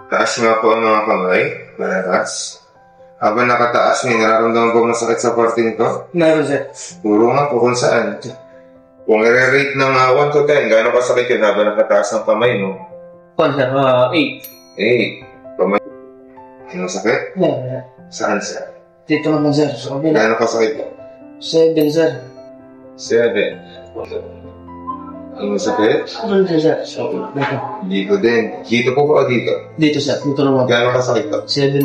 Taas nga po ang mga kamay. Mataas. Habang nakataas, may nararamdaman po masakit sa parte nito? Meron, sir. Puro nga po kung saan. Kung i-rate ng 1 to 10, gaano kasakit yun habang nakataas ang kamay mo? Sir, 8. 8. Kamay. Ano sakit? Yeah. Saan siya? Dito naman, sir. Sa kabila. Gaano kasakit? 7, sir. 7. Ano sakit? Dito, sir. Dito. Dito din. Dito po ba o dito? Dito, sir. Dito naman. Gaano kasakit to? 7.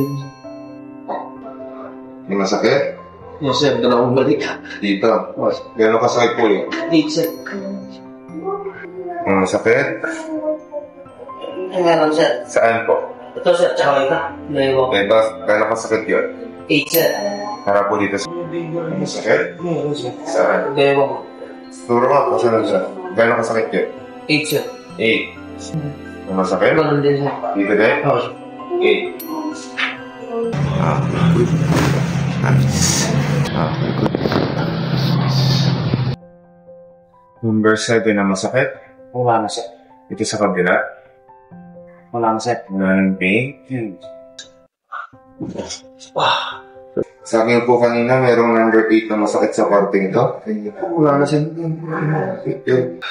Hindi masakit? Yes, sir. Ito na akong balik. Dito. Gaano kasakit po yun? Dito, sir. Masakit? Meron, sir. Saan po? Ito, sir. Tsaka ito. Naiwa. Ito, gaano kasakit yun? 8, sir. Para po dito sa... Masakit? Meron, sir. Saan? Naiwa ko. Turo nga po saan siya. Gaano kasakit yun? 8, sir. 8. Masakit? Meron din, sir. Dito din? Oo, sir. 8. Number 7 na masakit? Wala na, sir. Ito sa kabila? Wala na, sir. Wala ng pain? Sa akin po kanina, merong number 8 na masakit sa parting ito. Wala na, sir.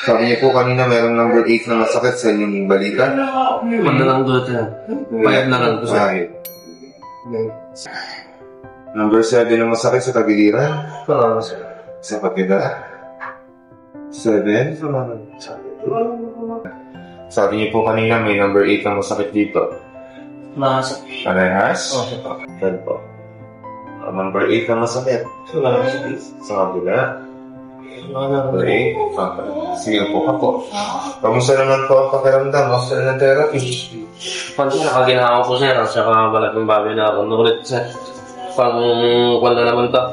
Sa akin po kanina, merong number 8 na masakit sa inyong balikan. Wala na lang doon, sir. Payat na lang doon, sir. Bakit? Number 7 na masakit sa tagiliran. Wala na, sir. Sa kabila. 7. Sa akin po kanina, may number 8 na masakit dito. Wala na, sir. Parehas? Oo, sir. Yan po. Number 8 na masakit. Wala na, sir. Sa kabila. Wala na, Number 8. Sige po ka po. Kamusta naman po ang pakiramdam after ng therapy? Pansin, nakaginawa ko, sir. At saka malaking bagay na ako ulit, sir. Pang kwan na naman to.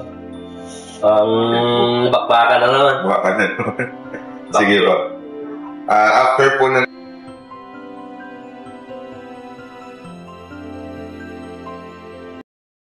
Bakbakan na naman. Baka na. Sige po. After po ng